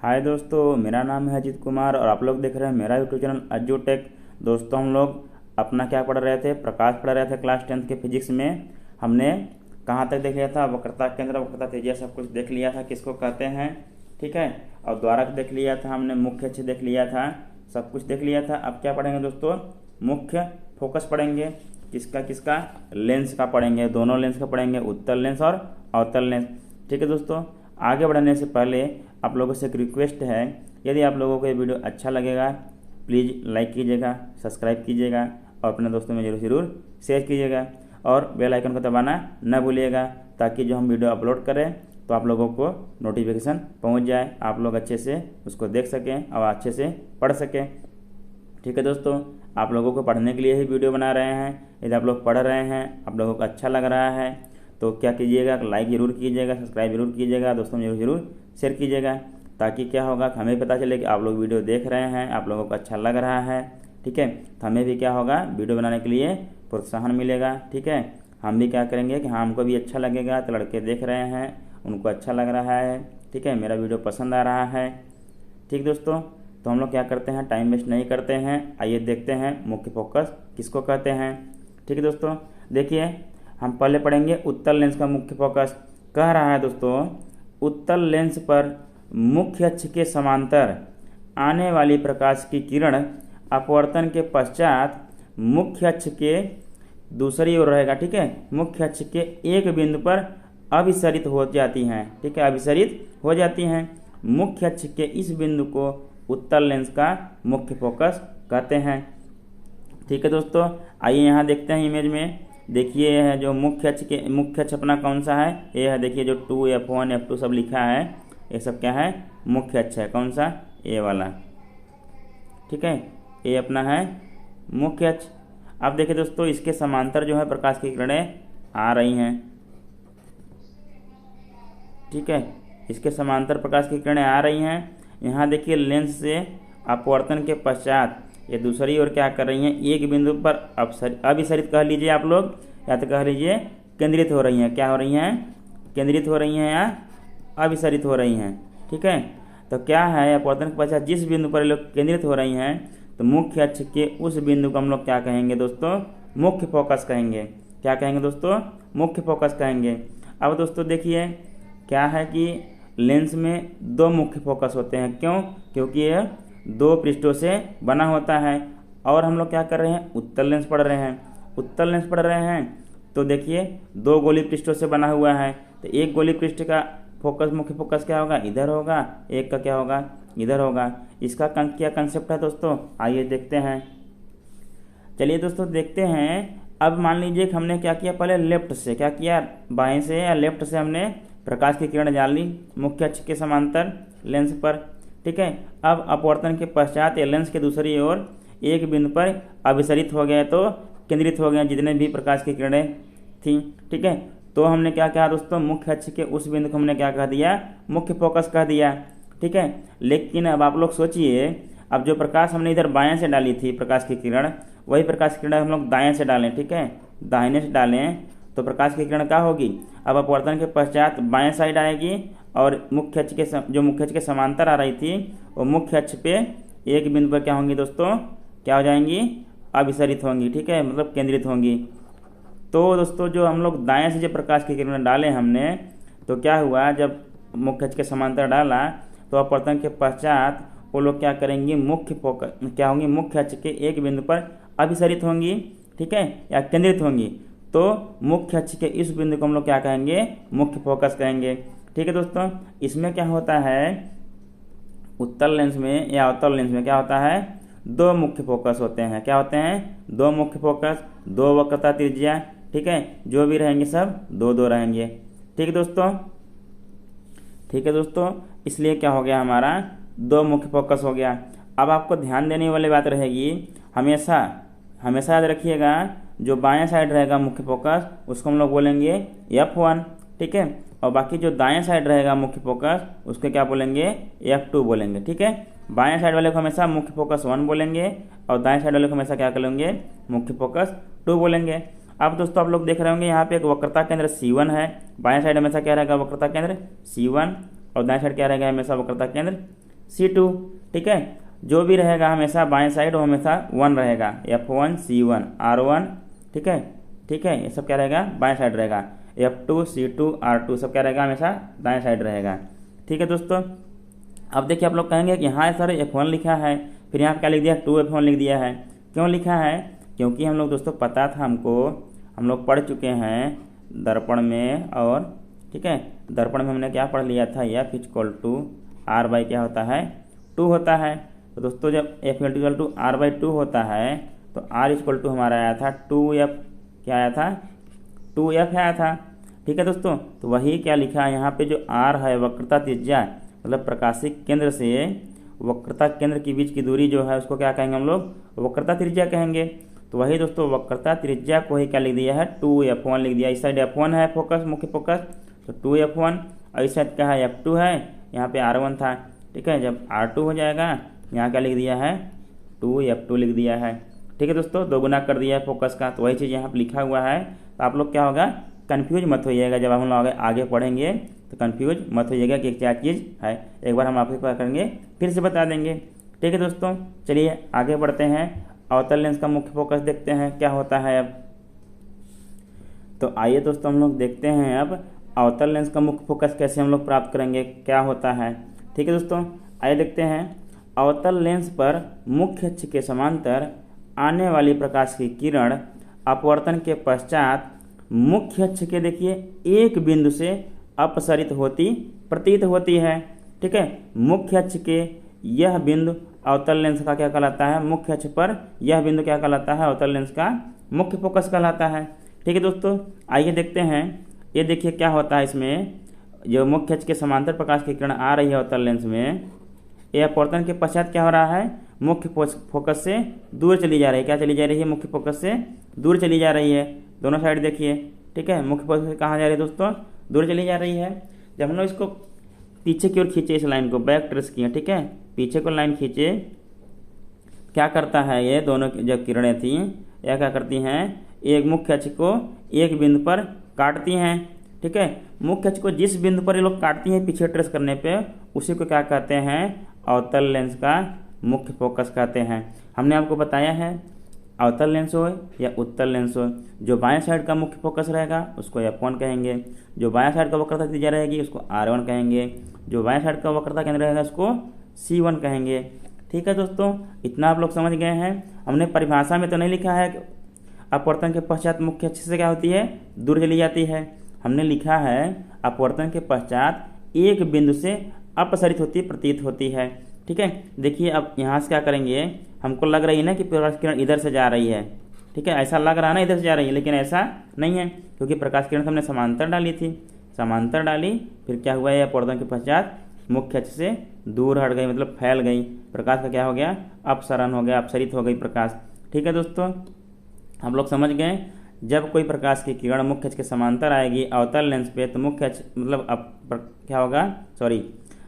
हाय दोस्तों, मेरा नाम है अजीत कुमार और आप लोग देख रहे हैं मेरा यूट्यूब चैनल अज्जू टेक। दोस्तों, हम लोग अपना क्या पढ़ रहे थे, प्रकाश पढ़ रहे थे क्लास 10th के फिजिक्स में। हमने कहाँ तक देख लिया था, वक्रता केंद्र, वक्रता त्रिज्या, सब कुछ देख लिया था, किसको कहते हैं, ठीक है। और द्वारक देख लिया था हमने, मुख्य अक्ष देख लिया था, सब कुछ देख लिया था। अब क्या पढ़ेंगे दोस्तों, मुख्य फोकस पढ़ेंगे। किसका किसका, लेंस का पढ़ेंगे, दोनों लेंस का पढ़ेंगे, उत्तल लेंस और अवतल लेंस, ठीक है। दोस्तों, आगे बढ़ने से पहले आप लोगों से एक रिक्वेस्ट है, यदि आप लोगों को ये वीडियो अच्छा लगेगा प्लीज़ लाइक कीजिएगा, सब्सक्राइब कीजिएगा और अपने दोस्तों में जरूर जरूर शेयर कीजिएगा और बेल आइकन को दबाना न भूलिएगा, ताकि जो हम वीडियो अपलोड करें तो आप लोगों को नोटिफिकेशन पहुंच जाए, आप लोग अच्छे से उसको देख सकें और अच्छे से पढ़ सकें, ठीक है। दोस्तों, आप लोगों को पढ़ने के लिए ही वीडियो बना रहे हैं। यदि आप लोग पढ़ रहे हैं, आप लोगों को अच्छा लग रहा है तो क्या कीजिएगा, लाइक ज़रूर कीजिएगा, सब्सक्राइब जरूर कीजिएगा, दोस्तों में जरूर जरूर शेयर कीजिएगा, ताकि क्या होगा कि हमें पता चले कि आप लोग वीडियो देख रहे हैं, आप लोगों को अच्छा लग रहा है, ठीक है। तो हमें भी क्या होगा, वीडियो बनाने के लिए प्रोत्साहन मिलेगा, ठीक है। हम भी क्या करेंगे कि हाँ, हमको भी अच्छा लगेगा, तो लड़के देख रहे हैं, उनको अच्छा लग रहा है, ठीक है, मेरा वीडियो पसंद आ रहा है, ठीक दोस्तों। तो हम लोग क्या करते हैं, टाइम वेस्ट नहीं करते हैं, आइए देखते हैं मुख्य फोकस किसको कहते हैं, ठीक है। दोस्तों देखिए, हम पहले पढ़ेंगे उत्तल लेंस का मुख्य फोकस। कह रहा है दोस्तों, उत्तल लेंस पर मुख्य अक्ष के समांतर आने वाली प्रकाश की किरण अपवर्तन के पश्चात मुख्य अक्ष के दूसरी ओर रहेगा, ठीक है। मुख्य अक्ष के एक बिंदु पर अभिसरित हो जाती हैं, ठीक है, अभिसरित हो जाती हैं। मुख्य अक्ष के इस बिंदु को उत्तल लेंस का मुख्य फोकस कहते हैं, ठीक है। दोस्तों आइए यहाँ देखते हैं इमेज में, देखिए यह है जो मुख्य अक्ष अपना कौन सा है, ये है, देखिए जो 2F1 F2 सब लिखा है, ये सब क्या है, मुख्य अक्ष है, कौन सा, ए वाला, ठीक है, ये अपना है मुख्य अक्ष। अब देखिए दोस्तों, इसके समांतर जो है प्रकाश की किरणें आ रही हैं, ठीक है, इसके समांतर प्रकाश की किरणें आ रही हैं। यहाँ देखिए लेंस से अपवर्तन के पश्चात ये दूसरी ओर क्या कर रही हैं, एक बिंदु पर अभिसरित कह लीजिए आप लोग, या तो कह लीजिए केंद्रित हो रही हैं, क्या हो रही हैं, केंद्रित हो रही हैं या अभिसरित हो रही हैं, ठीक है। तो क्या है, अपवर्तन के पश्चात जिस बिंदु पर लोग केंद्रित हो रही हैं, तो मुख्य अक्ष के उस बिंदु को हम लोग क्या कहेंगे दोस्तों, मुख्य फोकस कहेंगे। क्या कहेंगे दोस्तों, मुख्य फोकस कहेंगे। अब दोस्तों देखिए, क्या है कि लेंस में दो मुख्य फोकस होते हैं, क्यों, क्योंकि यह दो पृष्ठों से बना होता है। और हम लोग क्या कर रहे हैं, उत्तल लेंस पढ़ रहे हैं, उत्तल लेंस पढ़ रहे हैं, तो देखिए दो गोली पृष्ठों से बना हुआ है, तो एक गोली पृष्ठ का फोकस, मुख्य फोकस क्या होगा, इधर होगा, एक का क्या होगा, इधर होगा। इसका क्या कंसेप्ट है दोस्तों, आइए देखते हैं। चलिए दोस्तों देखते हैं। अब मान लीजिए कि हमने क्या किया, पहले लेफ्ट से क्या किया, बाएं से या लेफ्ट से हमने प्रकाश की किरण डाल ली मुख्य अक्ष के समांतर लेंस पर, ठीक है। अब अपवर्तन के पश्चात ये लेंस के दूसरी ओर एक बिंदु पर अभिसरित हो गए, तो केंद्रित हो गए जितने भी प्रकाश की किरणें थी, ठीक है। तो हमने क्या कहा दोस्तों, मुख्य अक्ष के उस बिंदु को हमने क्या कह दिया, मुख्य फोकस कह दिया, ठीक है। लेकिन अब आप लोग सोचिए, अब जो प्रकाश हमने इधर बाएं से डाली थी प्रकाश की किरण, वही प्रकाश की किरण हम लोग दाएं से डालें, ठीक है, दाहिने से डालें, तो प्रकाश की किरण क्या होगी, अब अपवर्तन के पश्चात बाएं साइड आएगी और मुख्य अक्ष के जो मुख्य अक्ष के समांतर आ रही थी, वो मुख्य अक्ष पे एक बिंदु पर क्या होंगी दोस्तों, क्या हो जाएंगी, अभिसरित होंगी, ठीक है, मतलब केंद्रित होंगी। तो दोस्तों जो हम लोग दाएं से जो प्रकाश की किरण डाले हमने, तो क्या हुआ, जब मुख्य अक्ष के समांतर डाला तो अपवर्तन के पश्चात वो लोग क्या करेंगी, मुख्य फोकस क्या होंगी, मुख्य अक्ष के एक बिंदु पर अभिसरित होंगी, ठीक है, या केंद्रित होंगी। तो मुख्य अक्ष के इस बिंदु को हम लोग क्या कहेंगे, मुख्य फोकस कहेंगे, ठीक है। दोस्तों इसमें क्या होता है, उत्तल लेंस में या अवतल लेंस में क्या होता है, दो मुख्य फोकस होते हैं, क्या होते हैं, दो मुख्य फोकस, दो वक्रता त्रिज्या, ठीक है, जो भी रहेंगे सब दो दो रहेंगे, ठीक है दोस्तों, ठीक है दोस्तों। इसलिए क्या हो गया, हमारा दो मुख्य फोकस हो गया। अब आपको ध्यान देने वाली बात रहेगी, हमेशा हमेशा याद रखिएगा, जो बाएं साइड रहेगा मुख्य फोकस उसको हम लोग बोलेंगे F1, ठीक है, और बाकी जो दाएं साइड रहेगा मुख्य फोकस उसको क्या बोलेंगे, F2 बोलेंगे, ठीक है। बाएं साइड वाले को हमेशा मुख्य फोकस 1 बोलेंगे और दाएं साइड वाले को हमेशा क्या करेंगे, मुख्य फोकस 2 बोलेंगे। अब दोस्तों आप लोग देख रहे होंगे यहाँ पे एक वक्रता केंद्र C1 है, बाएं साइड हमेशा क्या रहेगा, वक्रता केंद्र C1, और दाएं साइड क्या रहेगा, हमेशा वक्रता केंद्र C2। ठीक है, जो भी रहेगा हमेशा बाएं साइड वो हमेशा 1 रहेगा, F1 C1 R1। ठीक है, ठीक है, ये सब क्या रहेगा, बाएं साइड रहेगा। F2 C2 R2 सब क्या रहेगा, हमेशा दाएं साइड रहेगा। ठीक है दोस्तों, अब देखिए आप लोग कहेंगे कि हाँ सर F1 लिखा है, फिर यहाँ पे क्या लिख दिया, 2F1 लिख दिया है। क्यों लिखा है, क्योंकि हम लोग दोस्तों पता था हमको, हम लोग पढ़ चुके हैं दर्पण में, और ठीक है दर्पण में हमने क्या पढ़ लिया था, F equal to R by क्या होता है, 2 होता है। तो दोस्तों जब F equal to R by 2 होता है तो R इक्वल टू हमारा आया था 2F, क्या आया था, 2F आया था। ठीक है दोस्तों, तो वही क्या लिखा है यहाँ पे, जो R है वक्रता त्रिज्या, मतलब प्रकाशिक केंद्र से वक्रता केंद्र के बीच की दूरी जो है उसको क्या कहेंगे हम लोग, वक्रता त्रिज्या कहेंगे। तो वही दोस्तों वक्रता त्रिज्या को ही क्या लिख दिया है, 2F1 लिख दिया। इस साइड F1 है फोकस, मुख्य फोकस, तो 2F1, और इस साइड क्या है, F2 है, यहाँ पे R1 था। ठीक है, जब R2 हो जाएगा यहाँ क्या लिख दिया है, 2F2 लिख दिया है। ठीक है दोस्तों, दोगुना कर दिया है फोकस का, तो वही चीज़ यहाँ पर लिखा हुआ है। तो आप लोग क्या होगा, कन्फ्यूज मत होइएगा, जब हम लोग आगे पढ़ेंगे तो कन्फ्यूज मत होइएगा कि क्या चीज़ है। एक बार हम आपको क्या करेंगे, फिर से बता देंगे। ठीक है दोस्तों, चलिए आगे बढ़ते हैं, अवतल लेंस का मुख्य फोकस देखते हैं क्या होता है अब। तो आइए दोस्तों हम लोग देखते हैं अब अवतल लेंस का मुख्य फोकस कैसे हम लोग प्राप्त करेंगे, क्या होता है। ठीक है दोस्तों, आइए देखते हैं। अवतल लेंस पर मुख्य अक्ष के समांतर आने वाली प्रकाश की किरण अपवर्तन के पश्चात मुख्य अक्ष के देखिए एक बिंदु से अपसरित होती प्रतीत होती है। ठीक है, मुख्य अक्ष के यह बिंदु अवतल लेंस का क्या कहलाता है, मुख्य अक्ष पर यह बिंदु क्या कहलाता है, अवतल लेंस का मुख्य फोकस कहलाता है। ठीक है दोस्तों, आइए देखते हैं। ये देखिए क्या होता है, इसमें जो मुख्य अक्ष के समांतर प्रकाश की किरण आ रही है अवतल लेंस में, यह अपवर्तन के पश्चात क्या हो रहा है, मुख्य फोकस से दूर चली जा रही है। क्या चली जा रही है, मुख्य फोकस से दूर चली जा रही है। दोनों साइड देखिए, ठीक है, मुख्य फोकस से कहाँ जा रही है दोस्तों, दूर चली जा रही है। जब हम लोग इसको पीछे की ओर खींचे, इस लाइन को बैक ट्रेस किए, ठीक है, पीछे को लाइन खींचे, क्या करता है, ये दोनों जब किरणें थी यह क्या करती हैं, एक मुख्य अक्ष को एक बिंदु पर काटती हैं। ठीक है, मुख्य अक्ष को जिस बिंदु पर ये लोग काटती हैं पीछे ट्रेस करने पे, उसी को क्या कहते हैं, अवतल लेंस का मुख्य फोकस कहते हैं। हमने आपको बताया है अवतल लेंस हो या उत्तल लेंस हो, जो बाएं साइड का मुख्य फोकस रहेगा उसको F1 कहेंगे, जो बाएं साइड का वक्रता त्रिज्या रहेगी उसको R1 कहेंगे, जो बाएं साइड का वक्रता केंद्र रहेगा उसको C1 कहेंगे। ठीक है दोस्तों, इतना आप लोग समझ गए हैं। हमने परिभाषा में तो नहीं लिखा है अपवर्तन के पश्चात मुख्य अक्ष से क्या होती है, दूर चली जाती है। हमने लिखा है अपवर्तन के पश्चात एक बिंदु से अपसरित होती प्रतीत होती है। ठीक है, देखिए अब यहाँ से क्या करेंगे, हमको लग रही है ना कि प्रकाश किरण इधर से जा रही है। ठीक है, ऐसा लग रहा है ना इधर से जा रही है, लेकिन ऐसा नहीं है, क्योंकि प्रकाश किरण हमने समांतर डाली थी, समांतर डाली, फिर क्या हुआ, यह अपवर्तन के पश्चात मुख्य अक्ष से दूर हट गई, मतलब फैल गई, प्रकाश का क्या हो गया, अपसरण हो गया, अपसरित हो गई प्रकाश। ठीक है दोस्तों, हम लोग समझ गए, जब कोई प्रकाश की किरण मुख्य अक्ष के समांतर आएगी अवतल लेंस पे, तो मुख्य अक्ष मतलब क्या होगा, सॉरी,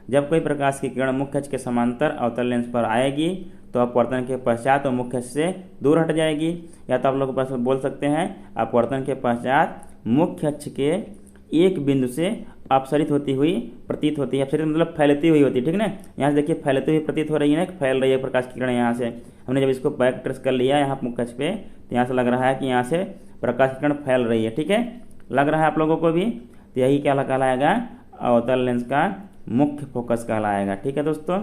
जब कोई प्रकाश की किरण मुख्य अक्ष के समांतर अवतल लेंस पर आएगी तो अपवर्तन के पश्चात वो मुख्य अक्ष से दूर हट जाएगी। या तो आप लोग बोल सकते हैं अपवर्तन के पश्चात मुख्य अक्ष के एक बिंदु से अपसरित होती हुई प्रतीत होती है। अपसरित मतलब फैलती हुई होती है, ठीक ना। यहाँ से देखिए फैलती हुई प्रतीत हो रही है ना, फैल रही है प्रकाश की किरण। यहाँ से हमने जब इसको बैक ट्रेस कर लिया यहाँ मुख्य अक्ष पे, तो यहाँ से लग रहा है कि यहाँ से प्रकाश की किरण फैल रही है। ठीक है, लग रहा है आप लोगों को भी, तो यही क्या कहलाएगा, अवतल लेंस का मुख्य फोकस कहलाएगा। ठीक है दोस्तों,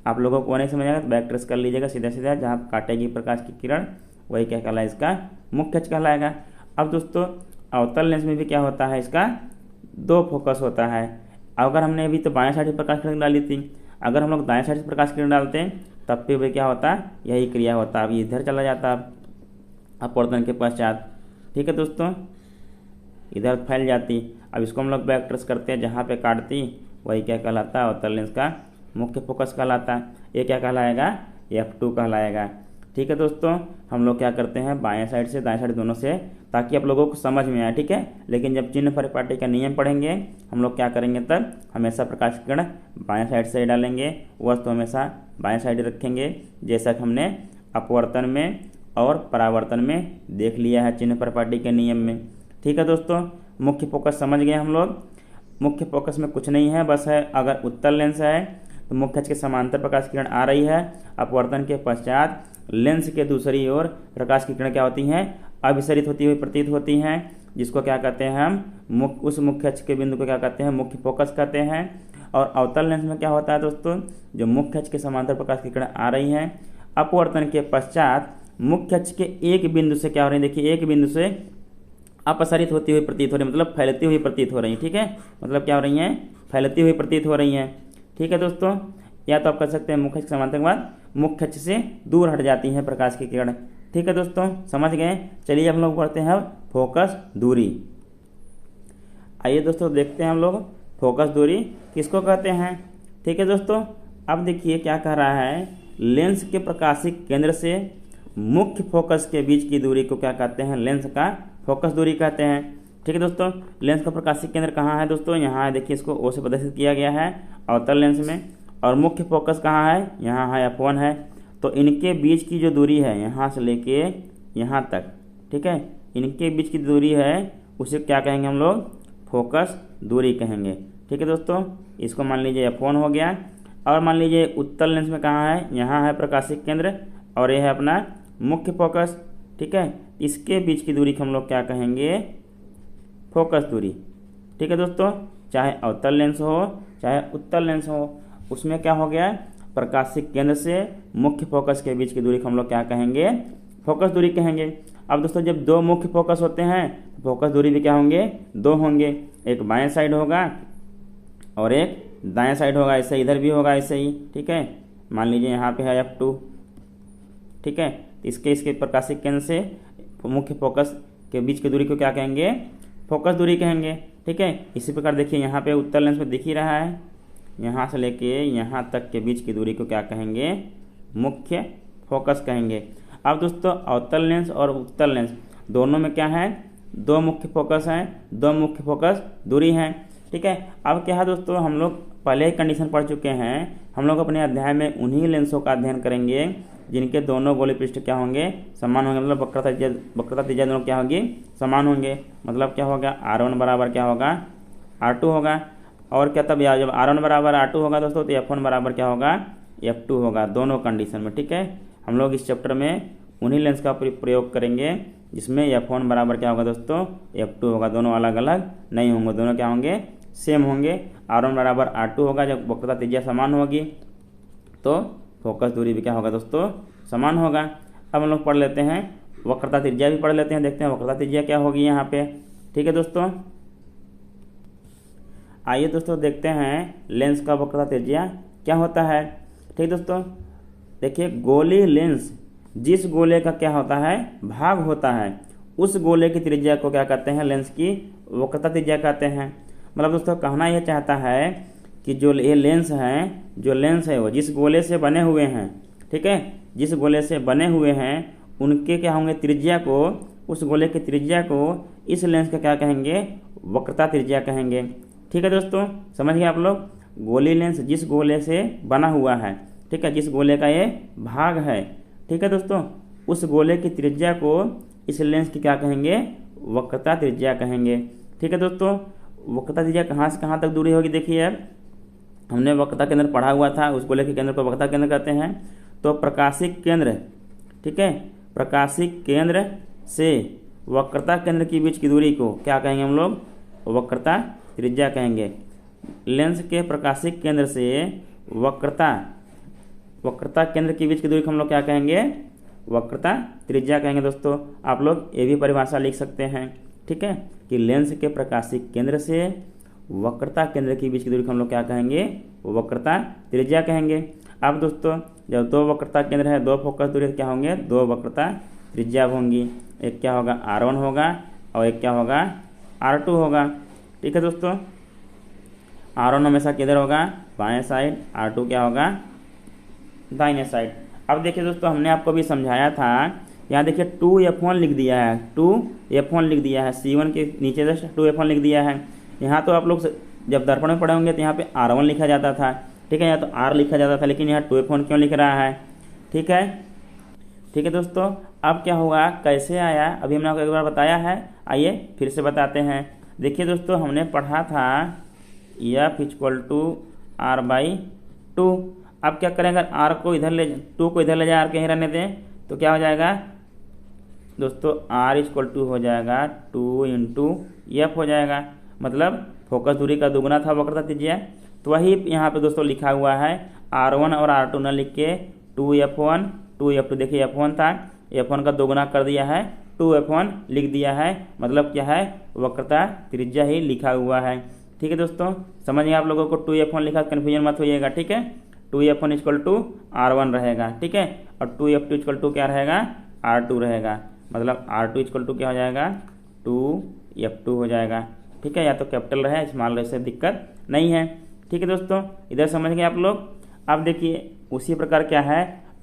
आप लोगों को नहीं समझ आएगा तो बैक ट्रेस कर लीजिएगा सीधा सीधा, जहाँ काटेगी प्रकाश की किरण वही क्या कहलाए, इसका मुख्य अक्ष कहलाएगा। अब दोस्तों अवतल लेंस में भी क्या होता है, इसका दो फोकस होता है। अगर हमने अभी तो बाएं साइड से प्रकाश किरण डाली थी, अगर हम लोग दाएं साइड से प्रकाश किरण डालते हैं तब भी वही क्या होता, यही क्रिया होता। अब इधर चला जाता अपवर्तन के पश्चात। ठीक है दोस्तों, इधर फैल जाती। अब इसको हम लोग बैक ट्रेस करते हैं, जहाँ पे काटती वही क्या कहलाता, अवतल लेंस का मुख्य फोकस कहलाता। ये क्या कहलाएगा, F2 कहलाएगा। ठीक है दोस्तों, हम लोग क्या करते हैं बाएं साइड से दाएं साइड दोनों से, ताकि आप लोगों को समझ में आए। ठीक है, लेकिन जब चिन्ह परिपाटी का नियम पढ़ेंगे हम लोग क्या करेंगे, तब हमेशा प्रकाश किरण बाएं साइड से डालेंगे, वस्तु हमेशा बाएं साइड रखेंगे, जैसा कि हमने अपवर्तन में और परावर्तन में देख लिया है चिन्ह परिपाटी के नियम में। ठीक है दोस्तों, मुख्य फोकस समझ गए हम लोग। मुख्य फोकस में कुछ नहीं है, बस है अगर उत्तल लेंस है तो मुख्य अक्ष के समांतर प्रकाश की किरण आ रही है। अपवर्तन के पश्चात लेंस के दूसरी ओर प्रकाश की किरण क्या होती हैं, अभिसरित होती हुई प्रतीत होती हैं, जिसको क्या कहते हैं हम उस मुख्य अक्ष के बिंदु को क्या कहते हैं, मुख्य फोकस कहते हैं। और अवतल लेंस में क्या होता है दोस्तों, जो मुख्य अक्ष के समांतर प्रकाश की किरण आ रही हैं, अपवर्तन के पश्चात मुख्य अक्ष के एक बिंदु से क्या हो रही है, देखिए एक बिंदु से अपसरित होती हुई प्रतीत हो रही है, मतलब फैलती हुई प्रतीत हो रही है। ठीक है, मतलब क्या हो रही हैं, फैलती हुई प्रतीत हो रही हैं। ठीक है दोस्तों, या तो आप कर सकते हैं मुख्य अक्ष समांतर के बाद मुख्य अक्ष से दूर हट जाती हैं प्रकाश की किरण। ठीक है दोस्तों, समझ गए। चलिए हम लोग पढ़ते हैं अब फोकस दूरी। आइए दोस्तों देखते हैं हम लोग फोकस दूरी किसको कहते हैं। ठीक है दोस्तों, अब देखिए क्या कह रहा है, लेंस के प्रकाशिक केंद्र से मुख्य फोकस के बीच की दूरी को क्या कहते हैं, लेंस का फोकस दूरी कहते हैं। ठीक है दोस्तों, लेंस का प्रकाशिक केंद्र कहाँ है दोस्तों, यहाँ है, देखिए इसको ओ से प्रदर्शित किया गया है अवतल लेंस में। और मुख्य फोकस कहाँ है, यहाँ है F1 है। तो इनके बीच की जो दूरी है यहाँ से लेके यहाँ तक, ठीक है, इनके बीच की दूरी है उसे क्या कहेंगे हम लोग, फोकस दूरी कहेंगे। ठीक है दोस्तों, इसको मान लीजिए F1 हो गया। और मान लीजिए उत्तल लेंस में कहाँ है, यहाँ है प्रकाशिक केंद्र और यह है अपना मुख्य फोकस। ठीक है, इसके बीच की दूरी को हम लोग क्या कहेंगे, फोकस दूरी। ठीक है दोस्तों, चाहे अवतल लेंस हो चाहे उत्तल लेंस हो, उसमें क्या हो गया, प्रकाशिक केंद्र से मुख्य फोकस के बीच की दूरी को हम लोग क्या कहेंगे, फोकस दूरी कहेंगे। अब दोस्तों जब दो मुख्य फोकस होते हैं तो फोकस दूरी भी क्या होंगे, दो होंगे, एक बाएं साइड होगा और एक दाएं साइड होगा, ऐसे इधर भी होगा ऐसे ही। ठीक है, मान लीजिए यहाँ पे है F2। ठीक है, इसके प्रकाशिक केंद्र से मुख्य फोकस के बीच की दूरी को क्या कहेंगे, फोकस दूरी कहेंगे। ठीक है, इसी प्रकार देखिए यहाँ पे उत्तल लेंस में दिख ही रहा है, यहाँ से लेके यहाँ तक के बीच की दूरी को क्या कहेंगे, मुख्य फोकस कहेंगे। अब दोस्तों अवतल लेंस और उत्तल लेंस दोनों में क्या है, दो मुख्य फोकस हैं, दो मुख्य फोकस दूरी हैं। ठीक है, अब क्या है दोस्तों, हम लोग पहले ही कंडीशन पढ़ चुके हैं, हम लोग अपने अध्याय में उन्हीं लेंसों का अध्ययन करेंगे जिनके दोनों गोलीय पृष्ठ क्या होंगे, समान होंगे, मतलब वक्रता त्रिज्या दोनों क्या होगी, समान होंगे। मतलब क्या होगा, R1 बराबर क्या होगा, R2 होगा। और क्या तब जब R1 बराबर R2 होगा दोस्तों तो F1 बराबर क्या होगा, F2 होगा, दोनों कंडीशन में। ठीक है, हम लोग इस चैप्टर में उन्हीं लेंस का प्रयोग करेंगे जिसमें F1 बराबर क्या होगा दोस्तों, F2 होगा, दोनों अलग अलग नहीं होंगे, दोनों क्या होंगे, सेम होंगे। R1 बराबर R2 होगा, जब वक्रता त्रिज्या समान होगी तो फोकस दूरी भी क्या होगा दोस्तों, समान होगा। अब हम लोग पढ़ लेते हैं वक्रता त्रिज्या भी पढ़ लेते हैं, देखते हैं वक्रता त्रिज्या क्या होगी यहाँ पे। ठीक है दोस्तों, आइए दोस्तों देखते हैं लेंस का वक्रता त्रिज्या क्या होता है। ठीक दोस्तों, देखिए गोलीय लेंस जिस गोले का क्या होता है, भाग होता है, उस गोले की त्रिज्या को क्या कहते हैं, लेंस की वक्रता त्रिज्या कहते हैं। मतलब दोस्तों कहना यह चाहता है कि जो ये लेंस हैं, जो लेंस है वो जिस गोले से बने हुए हैं, ठीक है, जिस गोले से बने हुए हैं उनके क्या होंगे, त्रिज्या को, उस गोले की त्रिज्या को इस लेंस का क्या कहेंगे, वक्रता त्रिज्या कहेंगे। ठीक है दोस्तों, समझ गए आप लोग, गोलीय लेंस जिस गोले से बना हुआ है, ठीक है, जिस गोले का ये भाग है, ठीक है दोस्तों, उस गोले की त्रिज्या को इस लेंस की क्या कहेंगे, वक्रता त्रिज्या कहेंगे। ठीक है दोस्तों, वक्रता त्रिज्या कहाँ से कहाँ तक दूरी होगी, देखिए अब हमने वक्रता केंद्र पढ़ा हुआ था, उस गोले के केंद्र को वक्रता केंद्र कहते हैं। तो प्रकाशिक केंद्र, ठीक है, प्रकाशिक केंद्र से वक्रता केंद्र के बीच की दूरी को क्या कहेंगे हम लोग, वक्रता त्रिज्या कहेंगे। लेंस के प्रकाशिक केंद्र से वक्रता केंद्र के बीच की दूरी को हम लोग क्या कहेंगे, वक्रता त्रिज्या कहेंगे। दोस्तों आप लोग ये भी परिभाषा लिख सकते हैं, ठीक है, कि लेंस के प्रकाशिक केंद्र से वक्रता केंद्र के बीच की दूरी को हम लोग क्या कहेंगे, वक्रता त्रिज्या कहेंगे। अब दोस्तों जब दो वक्रता केंद्र है, दो फोकस दूरी क्या होंगे, दो वक्रता त्रिज्या होंगी। एक क्या होगा, R1 होगा और एक क्या होगा, R2 होगा। ठीक है दोस्तों, R1 हमेशा किधर होगा, बाएं साइड, R2 क्या होगा, दाहिने साइड। अब देखिए दोस्तों हमने आपको भी समझाया था, यहाँ देखिए 2F1 लिख दिया है, 2F1 लिख दिया है, C1 के नीचे जस्ट 2F1 लिख दिया है। यहाँ तो आप लोग जब दर्पण में पढ़े होंगे तो यहाँ पे R1 लिखा जाता था, ठीक है, यहाँ तो R लिखा जाता था, लेकिन यहाँ 2F1 क्यों लिख रहा है। ठीक है, ठीक है दोस्तों, अब क्या होगा, कैसे आया, अभी हमने आपको एक बार बताया है, आइए फिर से बताते हैं। देखिए दोस्तों हमने पढ़ा था F = R/2, टू। अब क्या करें, अगर आर को इधर ले, टू को इधर ले जाए, आर कहीं रहने दें, तो क्या हो जाएगा दोस्तों, आर इक्वल टू हो जाएगा 2 इंटू एफ हो जाएगा। मतलब फोकस दूरी का दुगुना था वक्रता त्रिज्या। तो वही यहाँ पे दोस्तों लिखा हुआ है, R1 और R2 न लिख के 2F1 2F2, देखिए F1 था, F1 का दोगुना कर दिया है, 2F1 लिख दिया है। मतलब क्या है, वक्रता त्रिज्या ही लिखा हुआ है। ठीक है दोस्तों, समझ गए आप लोगों को, 2F1 लिखा, कन्फ्यूजन मत होइएगा। ठीक है, 2F1 इक्वल टू R1 रहेगा। ठीक है, और 2F2 इक्वल टू क्या रहेगा, R2 रहेगा। मतलब R2 इक्वल टू क्या हो जाएगा, 2F2 हो जाएगा। ठीक है, या तो कैपिटल रहे स्मॉल रहे से दिक्कत नहीं है। ठीक है दोस्तों, इधर समझ गए आप लोग। अब देखिए उसी प्रकार क्या है,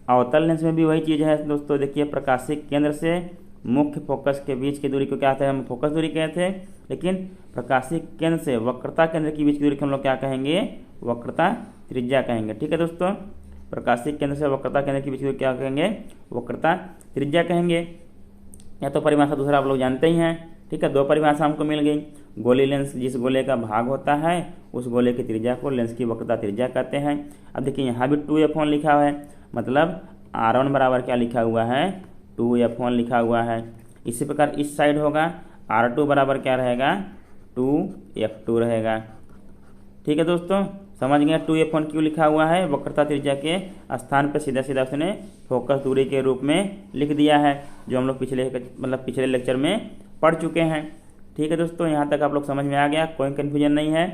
अवतल लेंस में भी वही चीज़ है दोस्तों। देखिए प्रकाशिक केंद्र से मुख्य फोकस के बीच की दूरी को क्या कहते हैं, हम फोकस दूरी कहते हैं, लेकिन प्रकाशिक केंद्र से वक्रता केंद्र के बीच की दूरी को हम लोग क्या कहेंगे, वक्रता त्रिज्या कहेंगे। ठीक है दोस्तों, प्रकाशिक केंद्र से वक्रता केंद्र के बीच की दूरी क्या कहेंगे, वक्रता त्रिज्या कहेंगे। या तो परिभाषा दूसरा आप लोग जानते ही हैं। ठीक है, दो परिभाषा हमको मिल गई। गोली लेंस जिस गोले का भाग होता है उस गोले की त्रिज्या को लेंस की वक्रता त्रिज्या कहते हैं। अब देखिए यहाँ भी 2F1 लिखा हुआ है, मतलब R1 बराबर क्या लिखा हुआ है, 2F1 लिखा हुआ है। इसी प्रकार इस साइड होगा, R2 बराबर क्या रहेगा, 2F2 रहेगा। ठीक है दोस्तों, समझ गए 2F1 क्यों लिखा हुआ है, वक्रता त्रिज्या के स्थान पर सीधा सीधा उसने फोकस दूरी के रूप में लिख दिया है, जो हम लोग पिछले लेक्चर में पढ़ चुके हैं। ठीक है दोस्तों, यहाँ तक आप लोग समझ में आ गया, कोई कन्फ्यूजन नहीं है।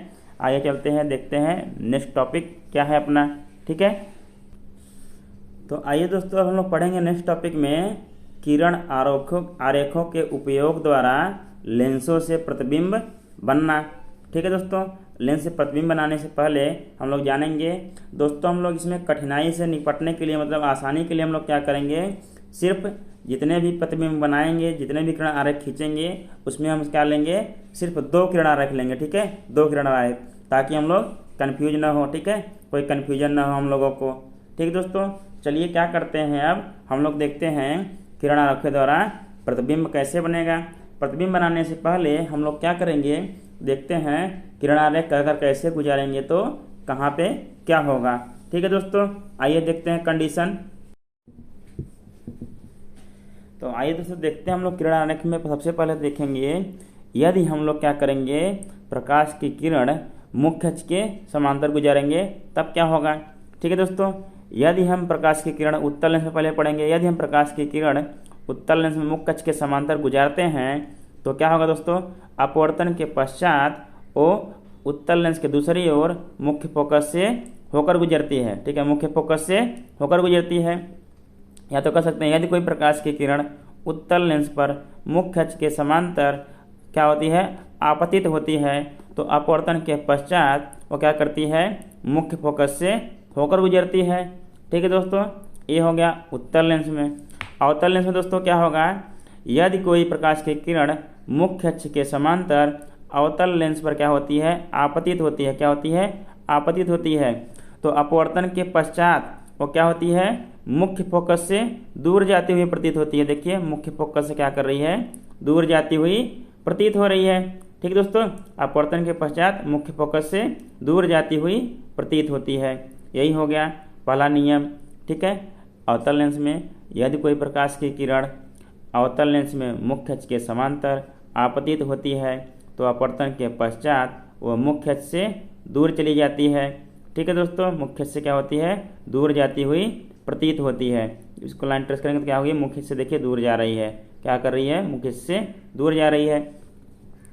आगे चलते हैं, देखते हैं नेक्स्ट टॉपिक क्या है अपना। ठीक है, तो आइए दोस्तों अब हम लोग पढ़ेंगे नेक्स्ट टॉपिक में किरण आरेखों के उपयोग द्वारा लेंसों से प्रतिबिंब बनना। ठीक है दोस्तों, लेंस से प्रतिबिंब बनाने से पहले हम लोग जानेंगे दोस्तों, हम लोग इसमें कठिनाई से निपटने के लिए, मतलब आसानी के लिए हम लोग क्या करेंगे, सिर्फ जितने भी प्रतिबिंब बनाएंगे, जितने भी किरण आरेख खींचेंगे, उसमें हम क्या लेंगे, सिर्फ 2 किरण आरेख लेंगे। ठीक है, 2 किरण आरेख, ताकि हम लोग कन्फ्यूज ना हो। ठीक है, कोई कन्फ्यूजन ना हो हम लोगों को। ठीक है दोस्तों, चलिए क्या करते हैं, अब हम लोग देखते हैं किरण आरेखों द्वारा प्रतिबिंब कैसे बनेगा। प्रतिबिंब बनाने से पहले हम लोग क्या करेंगे, देखते हैं किरण आरेख कहकर कैसे गुजारेंगे तो कहाँ पे क्या होगा। ठीक है दोस्तों, आइए देखते हैं कंडीशन। तो आइए दोस्तों देखते हैं हम लोग किरण आरेख में सबसे पहले देखेंगे, यदि हम लोग क्या करेंगे, प्रकाश की किरण मुख्य अक्ष के समांतर गुजारेंगे तब क्या होगा। ठीक है दोस्तों, यदि हम प्रकाश की किरण उत्तल लेंस में पहले पढ़ेंगे, यदि हम प्रकाश की किरण उत्तल लेंस में मुख्य अक्ष के समांतर गुजारते हैं तो क्या होगा दोस्तों, अपवर्तन के पश्चात वो उत्तल लेंस के दूसरी ओर मुख्य फोकस से होकर गुजरती है। ठीक है, मुख्य फोकस से होकर गुजरती है। या तो कह सकते हैं, यदि कोई प्रकाश की किरण उत्तल लेंस पर मुख्य अक्ष के समांतर क्या होती है, आपतित होती है, तो अपवर्तन के पश्चात वो क्या करती है, मुख्य फोकस से होकर गुजरती है। ठीक है दोस्तों, ये हो गया उत्तल लेंस में। अवतल लेंस में दोस्तों क्या होगा, यदि कोई प्रकाश की किरण मुख्य अक्ष के समांतर अवतल लेंस पर क्या होती है, आपतित होती है। क्या होती है, आपतित होती है, तो अपवर्तन के पश्चात वो क्या होती है, मुख्य फोकस से दूर जाती हुई प्रतीत होती है। देखिए मुख्य फोकस से क्या कर रही है, दूर जाती हुई प्रतीत हो रही है। ठीक दोस्तों, अपवर्तन के पश्चात मुख्य फोकस से दूर जाती हुई प्रतीत होती है। यही हो गया पहला नियम। ठीक है, अवतल लेंस में यदि कोई प्रकाश की किरण अवतल लेंस में मुख्य अक्ष के समांतर आपतित होती है तो अपवर्तन के पश्चात वह मुख्य अक्ष से दूर चली जाती है। ठीक है दोस्तों, मुख्य अक्ष से क्या होती है, दूर जाती हुई प्रतीत होती है। इसको लाइन ट्रेस करेंगे तो क्या होगी, मुख्य अक्ष से देखिए दूर जा रही है। क्या कर रही है, मुख्य अक्ष से दूर जा रही है।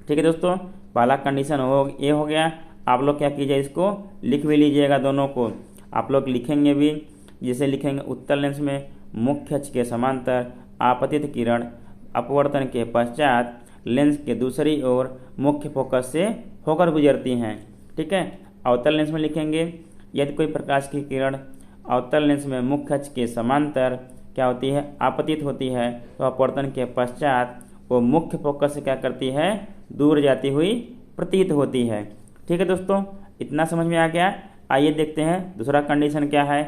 ठीक है दोस्तों, पहला कंडीशन ये हो गया। आप लोग क्या कीजिए, इसको लिख भी लीजिएगा, दोनों को आप लोग लिखेंगे भी। जैसे लिखेंगे उत्तल लेंस में मुख्य अक्ष के समांतर आपतित किरण अपवर्तन के पश्चात लेंस के दूसरी ओर मुख्य फोकस से होकर गुजरती हैं। ठीक है, अवतल लेंस में लिखेंगे, यदि कोई प्रकाश की किरण अवतल लेंस में मुख्य अक्ष के समांतर क्या होती है, आपतित होती है, तो अपवर्तन के पश्चात वो मुख्य फोकस से क्या करती है, दूर जाती हुई प्रतीत होती है। ठीक है दोस्तों, इतना समझ में आ गया। आइए देखते हैं दूसरा कंडीशन क्या है।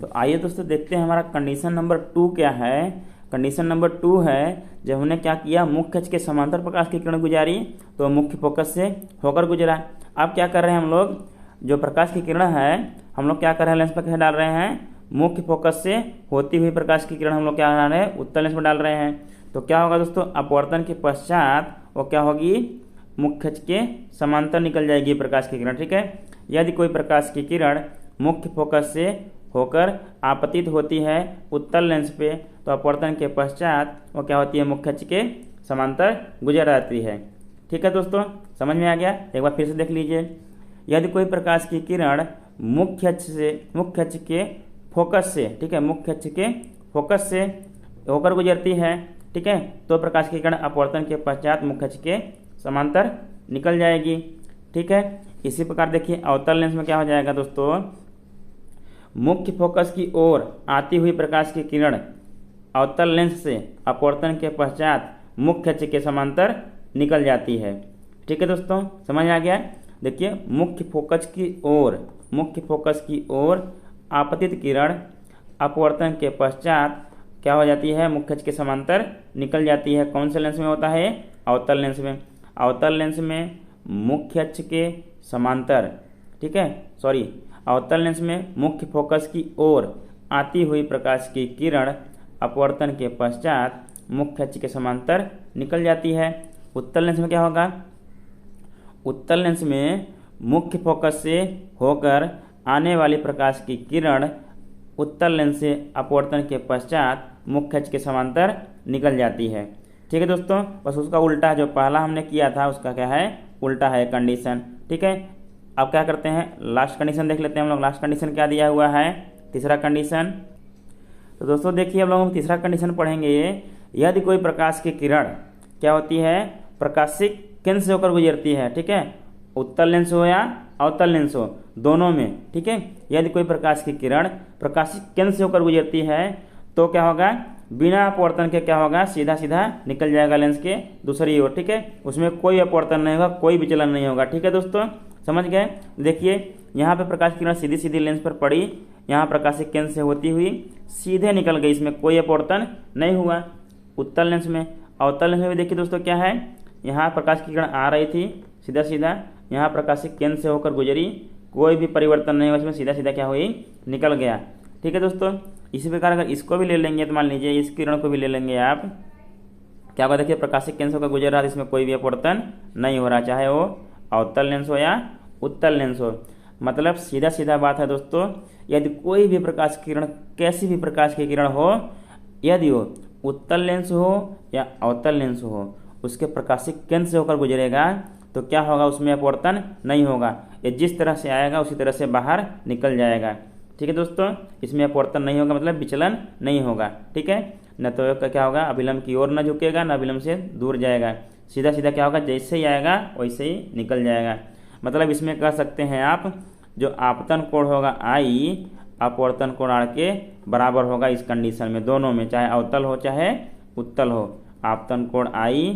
तो आइए दोस्तों देखते हैं हमारा कंडीशन नंबर 2 क्या है। कंडीशन नंबर 2 है, जब हमने क्या किया, मुख्य अक्ष के समांतर प्रकाश की किरण गुजारी तो मुख्य फोकस से होकर गुजरा। अब क्या कर रहे हैं हम लोग, जो प्रकाश की किरण है हम लोग क्या कर रहे हैं, लेंस पर क्या डाल रहे हैं, मुख्य फोकस से होती हुई प्रकाश की किरण हम लोग क्या डाल रहे हैं, उत्तल लेंस में डाल रहे हैं। तो क्या होगा दोस्तों, अपवर्तन के पश्चात वो क्या होगी, मुख्य अक्ष के समांतर निकल जाएगी प्रकाश की किरण। ठीक है, यदि कोई प्रकाश की किरण मुख्य फोकस से होकर आपतित होती है उत्तल लेंस पे, तो अपवर्तन के पश्चात वो क्या होती है, मुख्य अक्ष के समांतर गुजर जाती है। ठीक है दोस्तों, समझ में आ गया। एक बार फिर से देख लीजिए, यदि कोई प्रकाश की किरण मुख्य अक्ष के फोकस से, ठीक है, मुख्य अक्ष के फोकस से होकर गुजरती है, ठीक है, तो प्रकाश की किरण अपवर्तन के पश्चात मुख्य अक्ष के समांतर निकल जाएगी। ठीक है, इसी प्रकार देखिए अवतल लेंस में क्या हो जाएगा दोस्तों, मुख्य फोकस की ओर आती हुई प्रकाश की किरण अवतल लेंस से अपवर्तन के पश्चात मुख्य अक्ष के समांतर निकल जाती है। ठीक है दोस्तों, समझ आ गया। देखिए मुख्य फोकस की ओर आपतित किरण अपवर्तन के पश्चात क्या हो जाती है, मुख्य अक्ष के समांतर निकल जाती है। कौन से लेंस में होता है, अवतल लेंस में। अवतल लेंस में मुख्य अक्ष के समांतर, ठीक है, अवतल लेंस में मुख्य फोकस की ओर आती हुई प्रकाश की किरण अपवर्तन के पश्चात मुख्य अक्ष के समांतर निकल जाती है। उत्तल लेंस में क्या होगा, उत्तल लेंस में मुख्य फोकस से होकर आने वाली प्रकाश की किरण उत्तल लेंस से अपवर्तन के पश्चात मुख्य अक्ष के समांतर निकल जाती है। ठीक है दोस्तों, बस उसका उल्टा जो पहला हमने किया था उसका क्या है, उल्टा है कंडीशन। ठीक है, अब क्या करते हैं, लास्ट कंडीशन देख लेते हैं हम लोग। लास्ट कंडीशन क्या दिया हुआ है, तीसरा कंडीशन। तो दोस्तों देखिए हम लोग तीसरा कंडीशन पढ़ेंगे, यदि कोई प्रकाश की किरण क्या होती है, प्रकाशिक केंद्र से होकर गुजरती है, ठीक है, उत्तल लेंस हो या अवतल लेंस हो, दोनों में। ठीक है, यदि कोई प्रकाश की किरण प्रकाशिक केंद्र से होकर गुजरती है तो क्या होगा, बिना अपवर्तन के क्या होगा, सीधा सीधा निकल जाएगा लेंस के दूसरी ओर। ठीक है, उसमें कोई अपवर्तन नहीं होगा, कोई विचलन नहीं होगा। ठीक है दोस्तों, समझ गए। देखिए यहाँ पे प्रकाश की किरण सीधी सीधी लेंस पर पड़ी, यहाँ प्रकाशिक केंद्र से होती हुई सीधे निकल गई, इसमें कोई अपवर्तन नहीं हुआ उत्तल लेंस में। अवतल लेंस में भी देखिए दोस्तों क्या है, यहाँ प्रकाश की किरण आ रही थी सीधा सीधा, यहाँ प्रकाशिक केंद्र से होकर गुजरी, कोई भी परिवर्तन नहीं हुआ, इसमें सीधा सीधा क्या हुई, निकल गया। ठीक है दोस्तों, इसी प्रकार अगर इसको भी ले लेंगे तो मान लीजिए इस किरण को भी ले लेंगे आप, क्या होगा, देखिए प्रकाशिक केंद्र से होकर गुजर रहा है, इसमें कोई भी अपवर्तन नहीं हो रहा, चाहे वो अवतल लेंस हो या उत्तल लेंस हो। मतलब सीधा सीधा बात है दोस्तों, यदि कोई भी प्रकाश की किरण, कैसी भी प्रकाश की किरण हो, यदि वो उत्तल लेंस हो या अवतल लेंस हो, उसके प्रकाशिक केंद्र से होकर गुजरेगा तो क्या होगा, उसमें अपवर्तन नहीं होगा, ये जिस तरह से आएगा उसी तरह से बाहर निकल जाएगा। ठीक है दोस्तों, इसमें अपवर्तन नहीं होगा, मतलब विचलन नहीं होगा। ठीक है, न तो क्या होगा, अभिलंब की ओर न झुकेगा, न अभिलंब से दूर जाएगा, सीधा सीधा क्या होगा, जैसे ही आएगा वैसे ही निकल जाएगा। मतलब इसमें कह सकते हैं आप, जो आपतन कोण होगा आई, अपवर्तन कोण आर के बराबर होगा इस कंडीशन में, दोनों में, चाहे अवतल हो चाहे उत्तल हो, आपतन कोण आई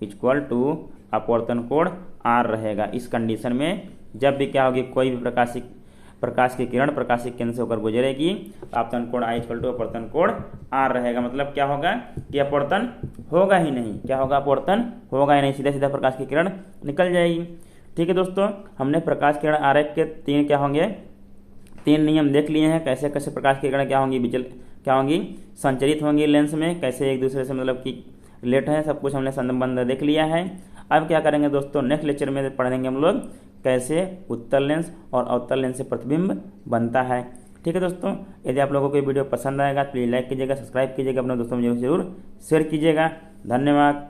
इक्वल टू अपवर्तन कोण आर रहेगा इस कंडीशन में। जब भी क्या होगी, कोई भी प्रकाश की किरण प्रकाशिक केंद्र से होकर गुजरेगी तो आपतन कोण आई इक्वल टू अपवर्तन कोण आर रहेगा। मतलब क्या होगा कि अपवर्तन होगा ही नहीं, क्या होगा, अपवर्तन होगा ही नहीं, सीधा सीधा प्रकाश की किरण निकल जाएगी। ठीक है दोस्तों, हमने प्रकाश किरण आरेख के तीन नियम देख लिए हैं, कैसे कैसे प्रकाश की किरण क्या होंगी, संचरित होंगी लेंस में, कैसे एक दूसरे से मतलब कि रिलेट है, सब कुछ हमने संबंध देख लिया है। अब क्या करेंगे दोस्तों, नेक्स्ट लेक्चर में पढ़ेंगे हम लोग कैसे उत्तल लेंस और अवतल लेंस से प्रतिबिंब बनता है। ठीक है दोस्तों, यदि आप लोगों को ये वीडियो पसंद आएगा तो प्लीज़ लाइक कीजिएगा, सब्सक्राइब कीजिएगा, अपने दोस्तों में जरूर शेयर कीजिएगा। धन्यवाद।